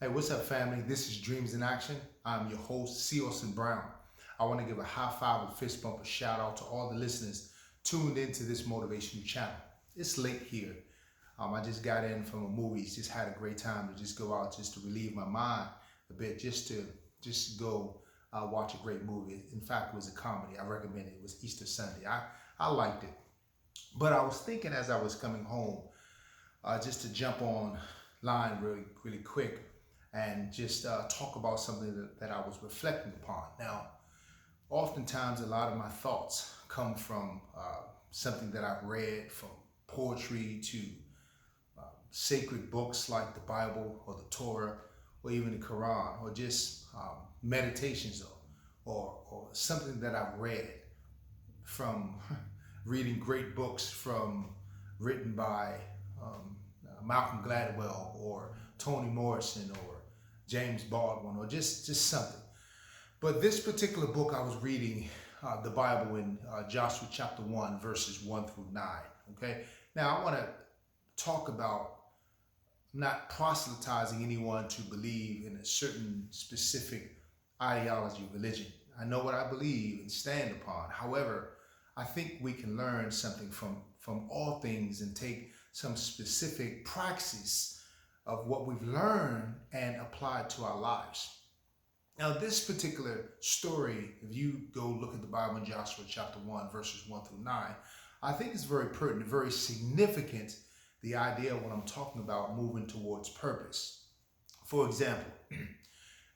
Hey, what's up, family? This is Dreams in Action. I'm your host, C. Austin Brown. I want to give a high five, a fist bump, a shout out to all the listeners tuned into this motivational channel. It's late here. I just got in from a movies, just had a great time to just go out just to relieve my mind a bit, just to go watch a great movie. In fact, it was a comedy. I recommend it. It was Easter Sunday. I liked it. But I was thinking as I was coming home, just to jump on line really quick and just talk about something that I was reflecting upon. Now, oftentimes a lot of my thoughts come from something that I've read, from poetry to sacred books like the Bible or the Torah or even the Quran, or just meditations or something that I've read from reading great books written by Malcolm Gladwell or Toni Morrison or James Baldwin, or just something. But this particular book I was reading, the Bible, in Joshua chapter 1, verses 1 through 9. Okay. Now I want to talk about not proselytizing anyone to believe in a certain specific ideology, religion. I know what I believe and stand upon. However, I think we can learn something from all things and take some specific praxis of what we've learned and apply to our lives. Now, this particular story, if you go look at the Bible in Joshua chapter 1, verses 1 through 9, I think it's very pertinent, very significant, the idea of what I'm talking about, moving towards purpose. For example,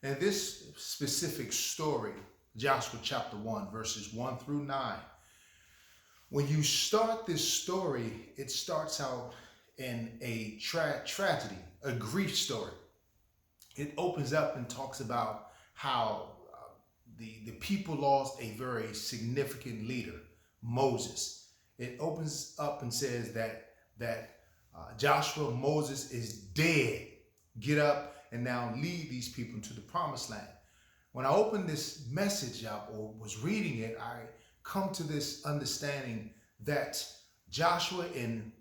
in this specific story, Joshua chapter 1, verses 1 through 9, when you start this story, it starts out in a tragedy, a grief story. It opens up and talks about how the people lost a very significant leader, Moses. It opens up and says that Joshua, Moses is dead. Get up and now lead these people into the promised land. When I opened this message up or was reading it, I come to this understanding that Joshua and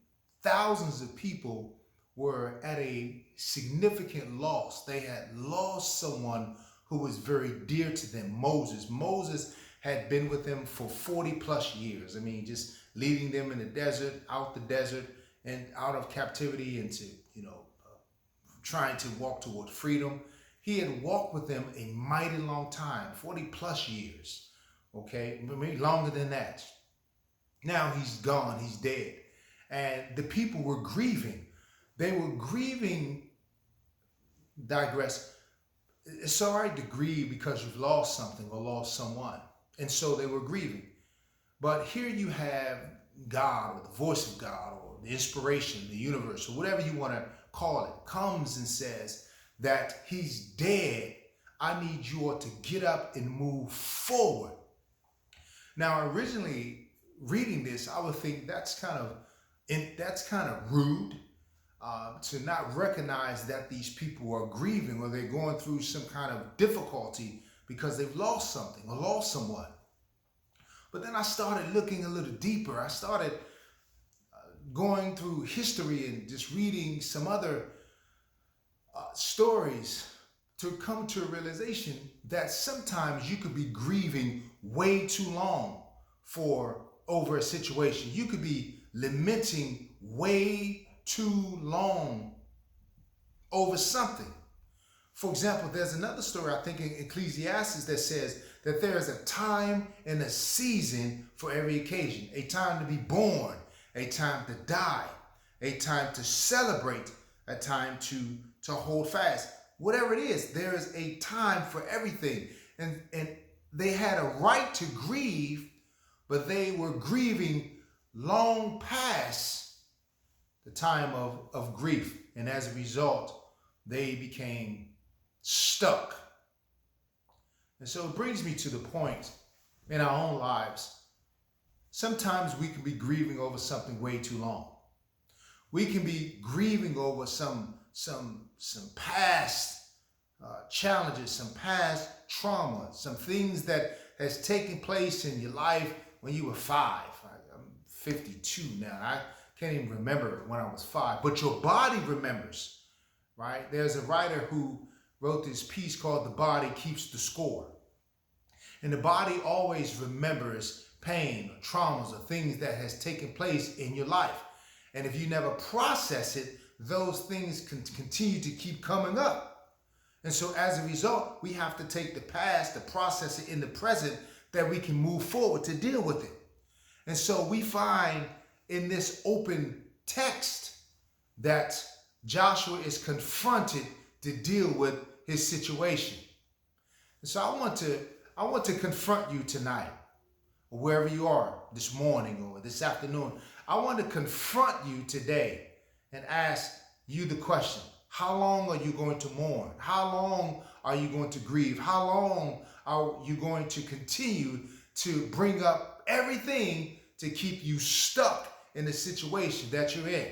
thousands of people were at a significant loss. They had lost someone who was very dear to them, Moses. Moses had been with them for 40 plus years. I mean, just leading them in the desert, out the desert, and out of captivity into, trying to walk toward freedom. He had walked with them a mighty long time, 40 plus years, okay, maybe longer than that. Now he's gone, he's dead. And the people were grieving. They were grieving, digress. It's all right to grieve because you've lost something or lost someone. And so they were grieving. But here you have God, or the voice of God, or the inspiration, the universe, or whatever you want to call it, comes and says that he's dead. I need you all to get up and move forward. Now, originally reading this, I would think that's kind of rude, to not recognize that these people are grieving or they're going through some kind of difficulty because they've lost something or lost someone. But then I started looking a little deeper. I started going through history and just reading some other stories to come to a realization that sometimes you could be grieving way too long over a situation. You could be lamenting way too long over something. For example, there's another story, I think in Ecclesiastes, that says that there is a time and a season for every occasion. A time to be born, a time to die, a time to celebrate, a time to hold fast. Whatever it is, there is a time for everything. And they had a right to grieve, but they were grieving long past the time of grief. And as a result, they became stuck. And so it brings me to the point in our own lives. Sometimes we can be grieving over something way too long. We can be grieving over some past challenges, some past trauma, some things that has taken place in your life when you were 5. I'm 52 now. I can't even remember when I was 5, but your body remembers, right? There's a writer who wrote this piece called The Body Keeps the Score. And the body always remembers pain or traumas or things that has taken place in your life. And if you never process it, those things can continue to keep coming up. And so as a result, we have to take the past, to process it in the present, that we can move forward to deal with it. And so we find in this open text that Joshua is confronted to deal with his situation. And so I want to confront you tonight, or wherever you are this morning or this afternoon. I want to confront you today and ask you the question: how long are you going to mourn? How long are you going to grieve? How long are you going to continue to bring up everything to keep you stuck in the situation that you're in?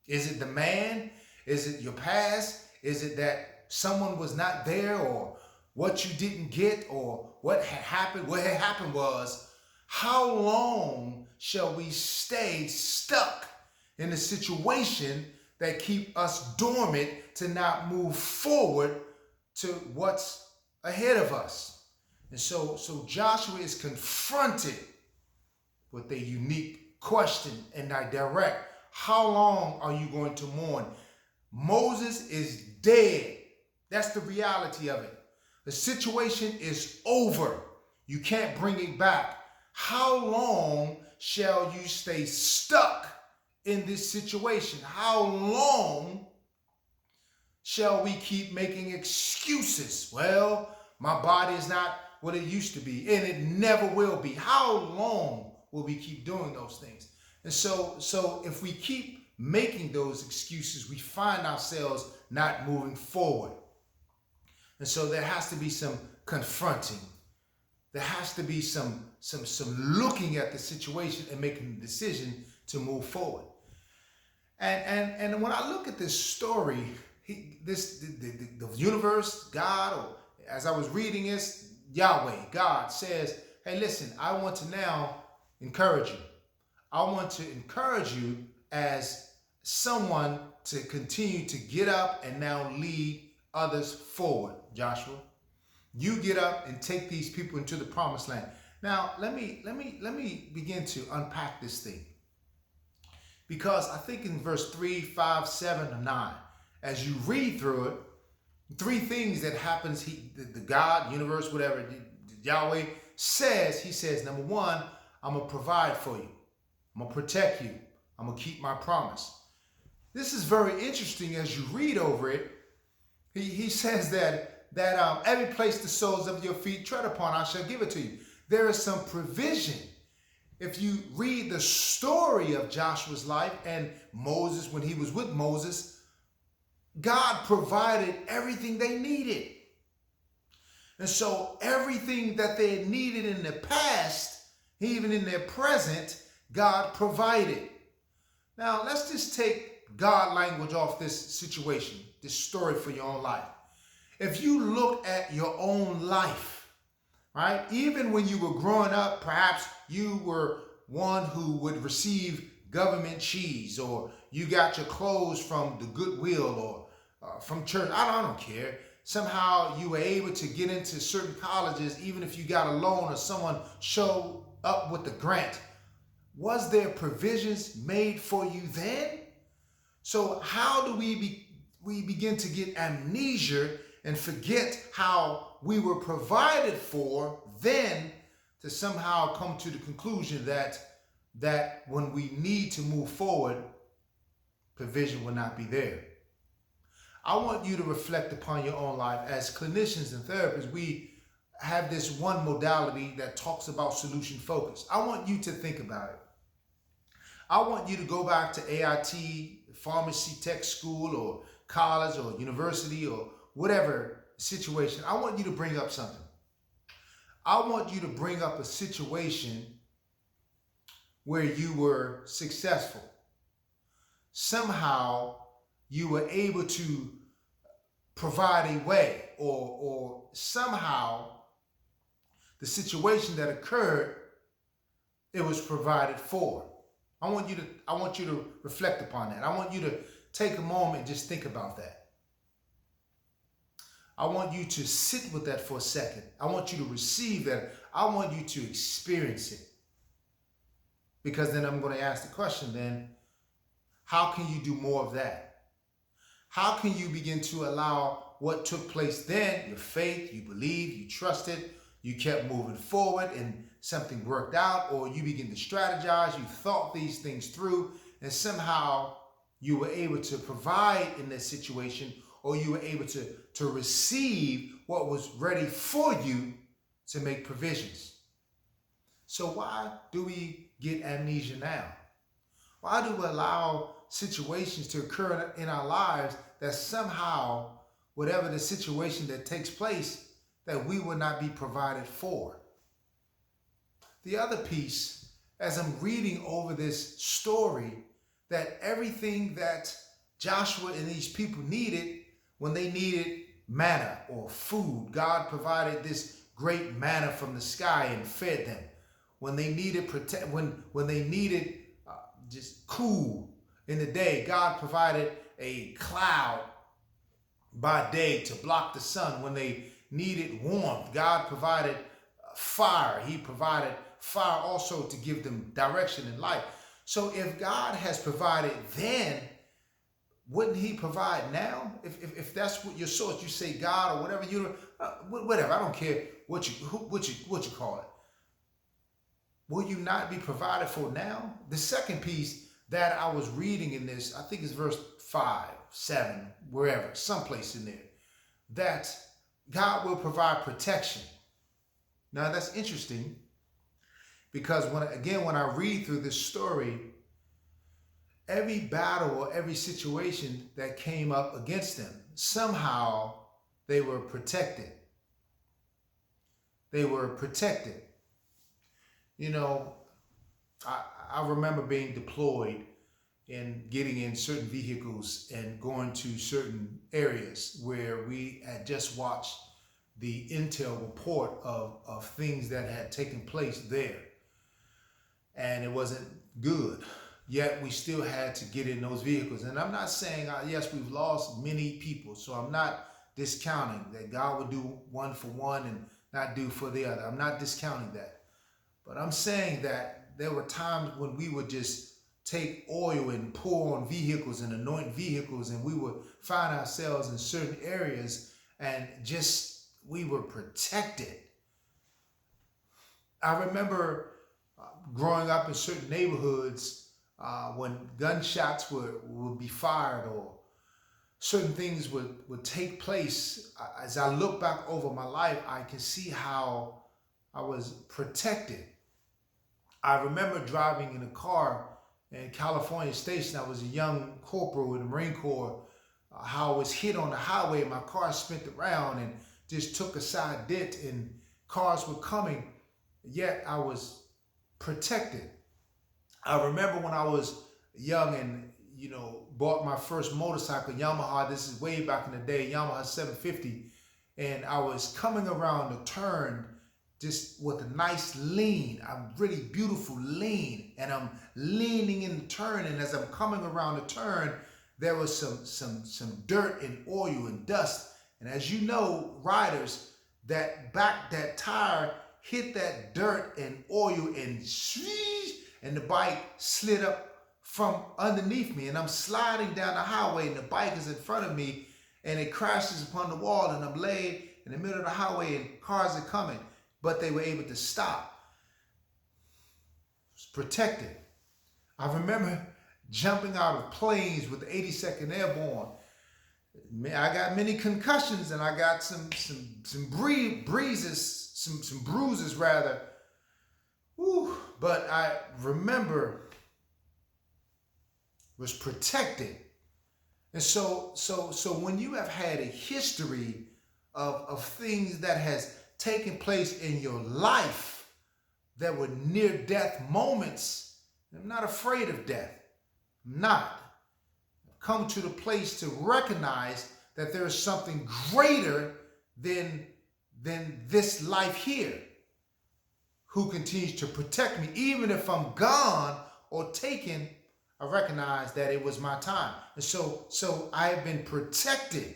Is it the man? Is it your past? Is it that someone was not there, or what you didn't get, or what had happened? What had happened was, how long shall we stay stuck in a situation that keep us dormant to not move forward to what's ahead of us? And so Joshua is confronted with a unique question and I direct: how long are you going to mourn? Moses is dead. That's the reality of it. The situation is over. You can't bring it back. How long shall you stay stuck in this situation? How long shall we keep making excuses? Well, my body is not what it used to be, and it never will be. How long will we keep doing those things? And so if we keep making those excuses, we find ourselves not moving forward. And so there has to be some confronting. There has to be some looking at the situation and making a decision to move forward. And when I look at this story, the universe, God, or as I was reading this, Yahweh, God says, hey, listen, I want to now encourage you. I want to encourage you as someone to continue to get up and now lead others forward, Joshua. You get up and take these people into the promised land. Now, let me begin to unpack this thing. Because I think in verse 3, 5, 7, or 9, as you read through it, three things that happens, the God, universe, whatever, Yahweh says, he says, number one, I'm going to provide for you. I'm going to protect you. I'm going to keep my promise. This is very interesting as you read over it. He says that every place the soles of your feet tread upon, I shall give it to you. There is some provision. If you read the story of Joshua's life and Moses, when he was with Moses, God provided everything they needed. And so everything that they had needed in the past, even in their present, God provided. Now, let's just take God language off this situation, this story for your own life. If you look at your own life, right, even when you were growing up, perhaps you were one who would receive government cheese, or you got your clothes from the Goodwill or from church. I don't care. Somehow you were able to get into certain colleges, even if you got a loan or someone showed up with the grant. Was there provisions made for you then? So how do we begin to get amnesia and forget how we were provided for then, to somehow come to the conclusion that when we need to move forward, provision will not be there? I want you to reflect upon your own life. As clinicians and therapists, we have this one modality that talks about solution focus. I want you to think about it. I want you to go back to AIT, pharmacy tech school, or college, or university, or whatever situation. I want you to bring up something. I want you to bring up a situation where you were successful. Somehow you were able to provide a way, or somehow the situation that occurred, it was provided for. I want you to reflect upon that. I want you to take a moment and just think about that. I want you to sit with that for a second. I want you to receive that. I want you to experience it. Because then I'm going to ask the question then, how can you do more of that? How can you begin to allow what took place then, your faith, you believed, you trusted, you kept moving forward and something worked out, or you begin to strategize, you thought these things through, and somehow you were able to provide in this situation, or you were able to receive what was ready for you to make provisions. So why do we get amnesia now? Why do we allow situations to occur in our lives that somehow, whatever the situation that takes place, that we will not be provided for? The other piece, as I'm reading over this story, that everything that Joshua and these people needed, when they needed manna or food, God provided this great manna from the sky and fed them. When they needed when they needed just cool in the day, God provided a cloud by day to block the sun. When they needed warmth, God provided fire. He provided fire also to give them direction in life. So if God has provided then, wouldn't he provide now? If that's what your source, you say God or whatever, whatever, I don't care what you call it. Will you not be provided for now? The second piece that I was reading in this, I think it's verse 5, 7, wherever, someplace in there, that God will provide protection. Now that's interesting, because when I read through this story, every battle or every situation that came up against them, somehow they were protected. They were protected. You know, I remember being deployed and getting in certain vehicles and going to certain areas where we had just watched the intel report of things that had taken place there. And it wasn't good. Yet we still had to get in those vehicles. And I'm not saying, yes, we've lost many people. So I'm not discounting that God would do one for one and not do for the other. I'm not discounting that. But I'm saying that there were times when we would just take oil and pour on vehicles and anoint vehicles, and we would find ourselves in certain areas and just we were protected. I remember growing up in certain neighborhoods when gunshots would be fired or certain things would take place. As I look back over my life, I can see how I was protected. I remember driving in a car in California Station. I was a young corporal in the Marine Corps. How I was hit on the highway, my car spun around and just took a side dent, and cars were coming, yet I was protected. I remember when I was young and, bought my first motorcycle, Yamaha. This is way back in the day, Yamaha 750. And I was coming around the turn just with a nice lean, a really beautiful lean. And I'm leaning in the turn. And as I'm coming around the turn, there was some dirt and oil and dust. And as you know, riders, that tire hit that dirt and oil and the bike slid up from underneath me, and I'm sliding down the highway and the bike is in front of me and it crashes upon the wall, and I'm laid in the middle of the highway and cars are coming, but they were able to stop. It was protected. I remember jumping out of planes with the 82nd Airborne. I got many concussions and I got some bruises rather. Whew. But I remember was protected. And so when you have had a history of things that has taken place in your life that were near death moments, I'm not afraid of death. I'm not. I've come to the place to recognize that there is something greater than this life here, who continues to protect me. Even if I'm gone or taken, I recognize that it was my time. And so I have been protected.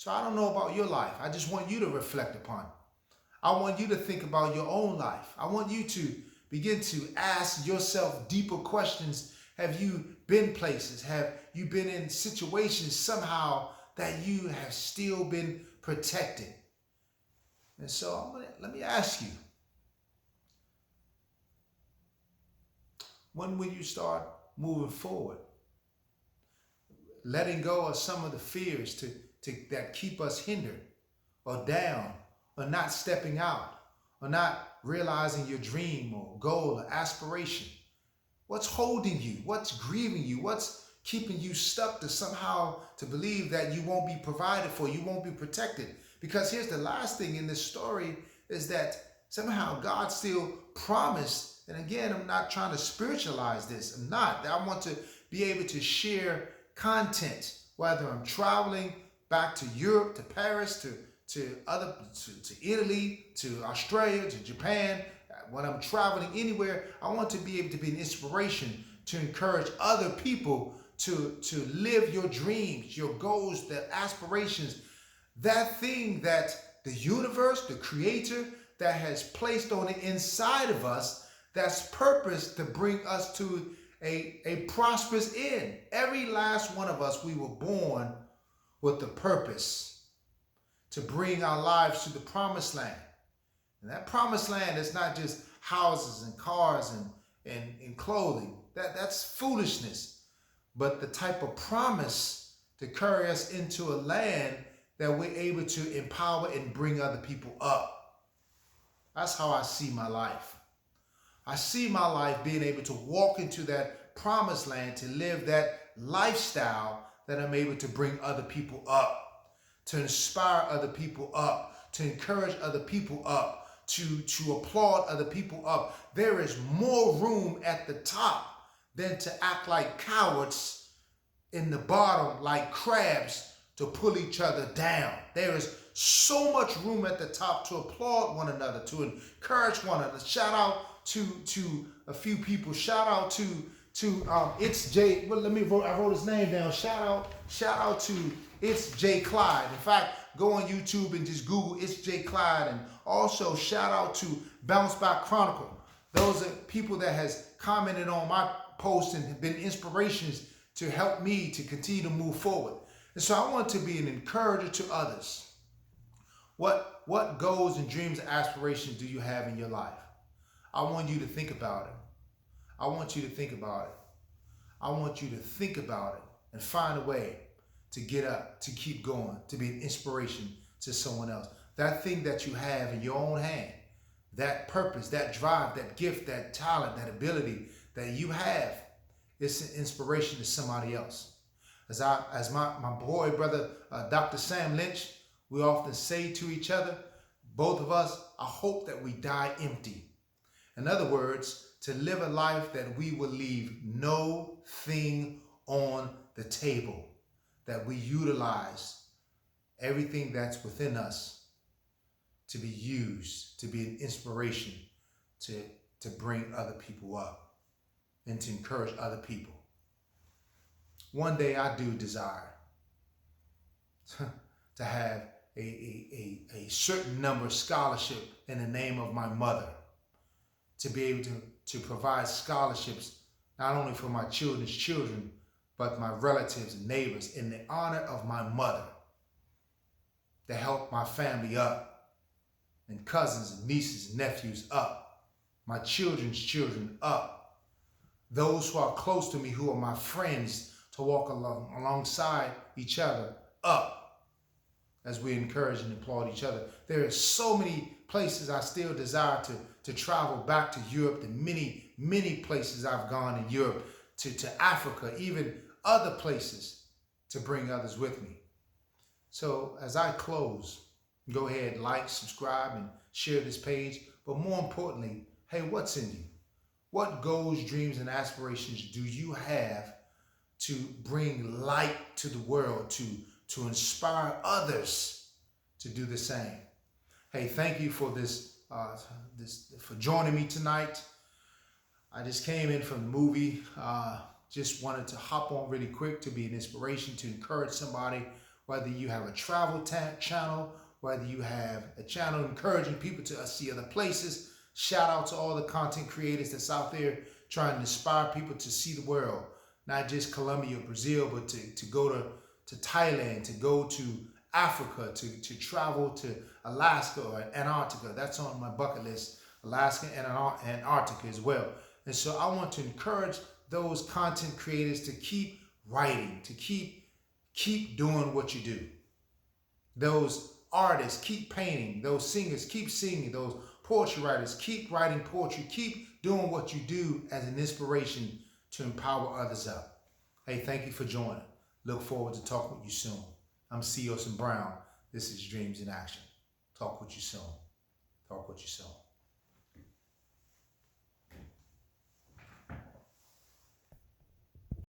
So I don't know about your life. I just want you to reflect upon it. I want you to think about your own life. I want you to begin to ask yourself deeper questions. Have you been places? Have you been in situations somehow that you have still been protected? And so let me ask you, when will you start moving forward? Letting go of some of the fears that keep us hindered or down, or not stepping out, or not realizing your dream or goal or aspiration. What's holding you? What's grieving you? What's keeping you stuck to somehow to believe that you won't be provided for, you won't be protected? Because here's the last thing in this story is that somehow God still promised, and again, I'm not trying to spiritualize this. I'm not. I want to be able to share content, whether I'm traveling back to Europe, to Paris, to Italy, to Australia, to Japan. When I'm traveling anywhere, I want to be able to be an inspiration to encourage other people to live your dreams, your goals, their aspirations, that thing that the universe, the creator, that has placed on the inside of us, that's purposed to bring us to a prosperous end. Every last one of us, we were born with the purpose to bring our lives to the promised land. And that promised land is not just houses and cars and clothing. That's foolishness. But the type of promise to carry us into a land that we're able to empower and bring other people up. That's how I see my life. I see my life being able to walk into that promised land, to live that lifestyle that I'm able to bring other people up, to inspire other people up, to encourage other people up, to applaud other people up. There is more room at the top than to act like cowards in the bottom, like crabs, to pull each other down. There is so much room at the top to applaud one another, to encourage one another. Shout out to a few people. Shout out to it's Jay. Well, I wrote his name down. Shout out to It's Jay Clyde. In fact, go on YouTube and just Google It's Jay Clyde. And also shout out to Bounce Back Chronicle. Those are people that has commented on my posts and have been inspirations to help me to continue to move forward. And so I want to be an encourager to others. What goals and dreams and aspirations do you have in your life? I want you to think about it. I want you to think about it. I want you to think about it and find a way to get up, to keep going, to be an inspiration to someone else. That thing that you have in your own hand, that purpose, that drive, that gift, that talent, that ability that you have, it's an inspiration to somebody else. As my boy, brother, Dr. Sam Lynch, we often say to each other, both of us, I hope that we die empty. In other words, to live a life that we will leave no thing on the table, that we utilize everything that's within us to be used, to be an inspiration, to bring other people up and to encourage other people. One day I do desire to have a certain number of scholarship in the name of my mother, to be able to provide scholarships not only for my children's children, but my relatives and neighbors in the honor of my mother, to help my family up, and cousins and nieces and nephews up, my children's children up, those who are close to me, who are my friends, to walk alongside each other up as we encourage and applaud each other. There are so many places I still desire to travel back to Europe, the many places I've gone in Europe, to Africa, even other places, to bring others with me. So as I close, go ahead, like, subscribe, and share this page. But more importantly, hey, what's in you? What goals, dreams, and aspirations do you have to bring light to the world, to inspire others to do the same? Hey, thank you for for joining me tonight. I just came in from the movie. Just wanted to hop on really quick to be an inspiration, to encourage somebody whether you have a travel channel, whether you have a channel encouraging people to see other places. Shout out to all the content creators that's out there trying to inspire people to see the world, not just Colombia or Brazil, but to go to Thailand, to go to Africa, to travel to Alaska or Antarctica. That's on my bucket list, Alaska and Antarctica as well. And so I want to encourage those content creators to keep writing, to keep doing what you do. Those artists, keep painting. Those singers, keep singing. Those poetry writers, keep writing poetry. Keep doing what you do as an inspiration to empower others up. Hey, thank you for joining. Look forward to talking with you soon. I'm C. Orson Brown. This is Dreams in Action. Talk with you soon. Talk with you soon.